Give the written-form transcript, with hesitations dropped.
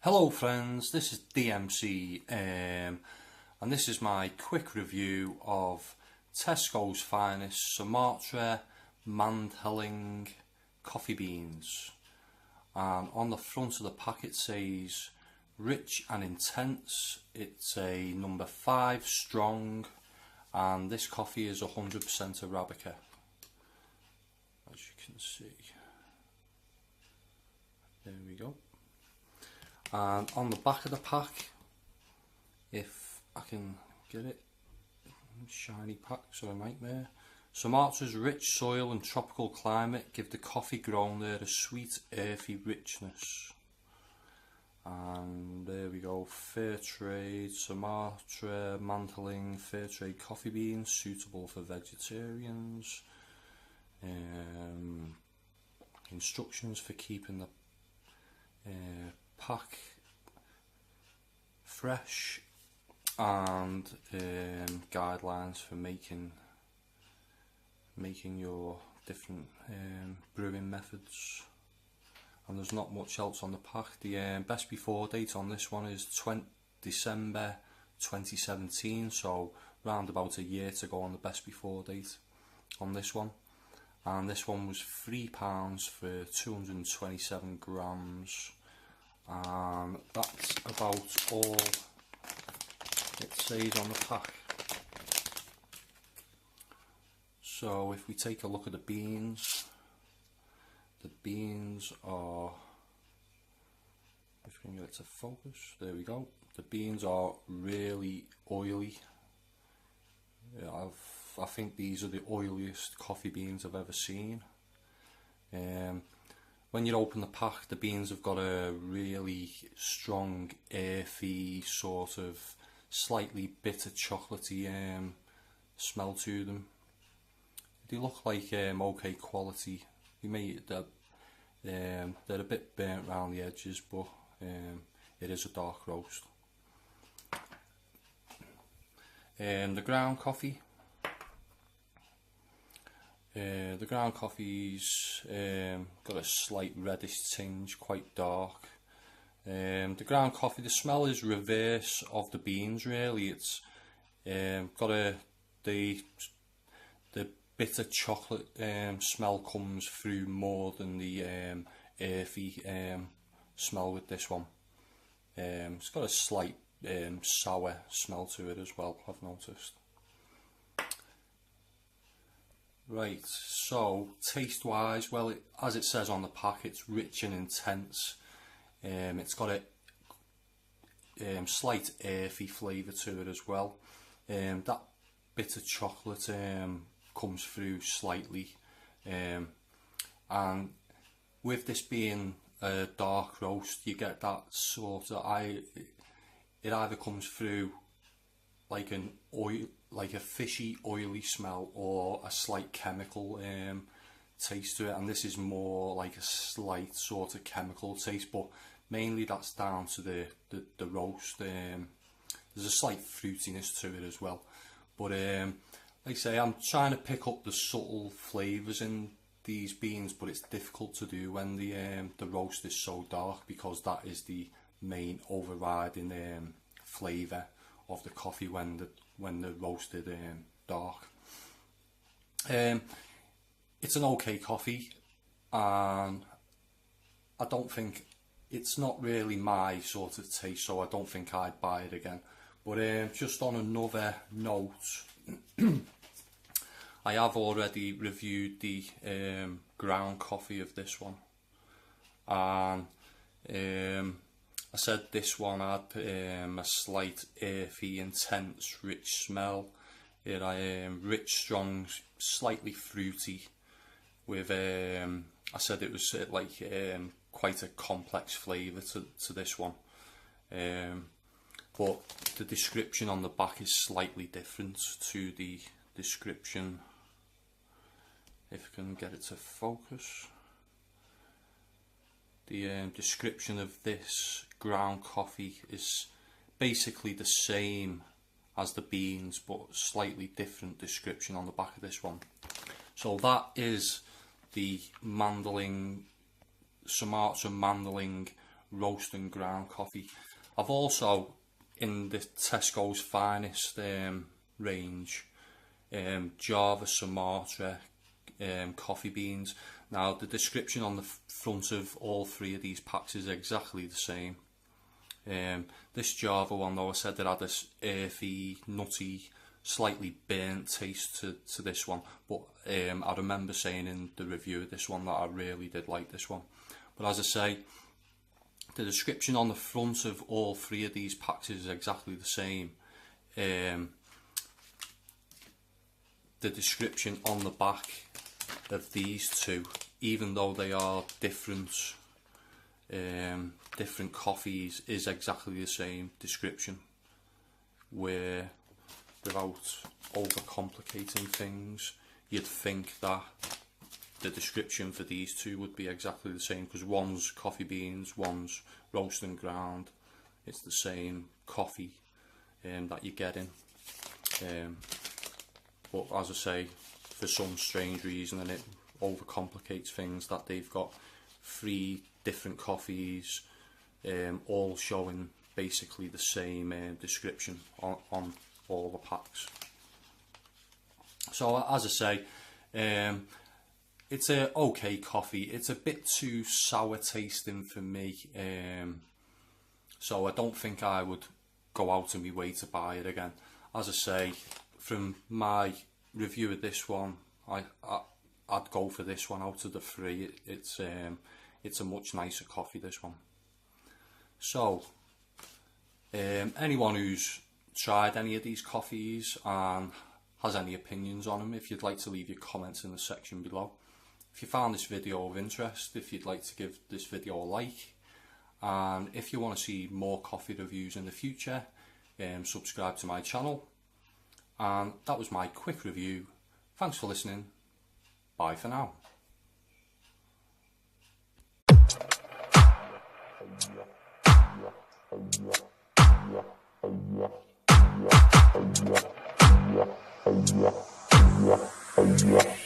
Hello friends, this is DMC and this is my quick review of Tesco's finest Sumatra Mandheling coffee beans. And on the front of the packet says rich and intense. It's a number 5 strong, and this coffee is 100% Arabica, as you can see. There we go. And on the back of the pack, if I can get it, shiny pack's are a nightmare. Sumatra's rich soil and tropical climate give the coffee grown there a sweet, earthy richness. And there we go, fair trade, Sumatra Mandheling fair trade coffee beans, suitable for vegetarians. Instructions for keeping the pack fresh, and guidelines for making your different brewing methods. And there's not much else on the pack. The best before date on this one is December 2017, so round about a year to go on the best before date on this one. And this one was £3 for 227 grams, and that's about all it says on the pack. So if we take a look at the beans are, if we can get it to focus, there we go. The beans are really oily. I think these are the oiliest coffee beans I've ever seen. When you open the pack, the beans have got a really strong, earthy, sort of slightly bitter, chocolatey smell to them. They look like okay quality. They're a bit burnt around the edges, but it is a dark roast. The ground coffee. The ground coffee's got a slight reddish tinge, quite dark. The ground coffee, the smell is reverse of the beans really. It's got the bitter chocolate smell comes through more than the earthy smell with this one. It's got a slight sour smell to it as well, I've noticed. Right, so taste wise, well, as it says on the pack, it's rich and intense. It's got a slight earthy flavour to it as well. That bitter chocolate comes through slightly, and with this being a dark roast, you get that sort of, it either comes through like an oil, like a fishy, oily smell, or a slight chemical taste to it, and this is more like a slight sort of chemical taste, but mainly that's down to the roast. There's a slight fruitiness to it as well, but like I say, I'm trying to pick up the subtle flavours in these beans, but it's difficult to do when the roast is so dark, because that is the main overriding flavour of the coffee when they're roasted dark. It's an okay coffee, and I don't think, it's not really my sort of taste, so I don't think I'd buy it again. But just on another note, I have already reviewed the ground coffee of this one, and I said this one had a slight earthy, intense, rich smell. It rich, strong, slightly fruity, with I said it was like quite a complex flavour to this one. But the description on the back is slightly different to the description, if I can get it to focus. The description of this ground coffee is basically the same as the beans, but slightly different description on the back of this one. So that is the Sumatra Mandheling roast and ground coffee. I've also, in the Tesco's Finest range, Java Sumatra coffee beans. Now the description on the front of all three of these packs is exactly the same. This Java one, though, I said it had this earthy, nutty, slightly burnt taste to this one, but I remember saying in the review of this one that I really did like this one. But as I say, the description on the front of all three of these packs is exactly the same. The description on the back of these two, even though they are different coffees, is exactly the same description, where without overcomplicating things, you'd think that the description for these two would be exactly the same, because one's coffee beans, one's roast and ground. It's the same coffee that you're getting, but as I say, for some strange reason, and it overcomplicates things, that they've got three different coffees all showing basically the same description on all the packs. So as I say, it's a okay coffee. It's a bit too sour tasting for me, so I don't think I would go out of my way to buy it again. As I say, from my review of this one, I'd go for this one out of the three. It's a much nicer coffee, this one. So anyone who's tried any of these coffees and has any opinions on them, if you'd like to leave your comments in the section below. If you found this video of interest, if you'd like to give this video a like, and if you want to see more coffee reviews in the future, subscribe to my channel. And that was my quick review. Thanks for listening. Bye for now. Yeah.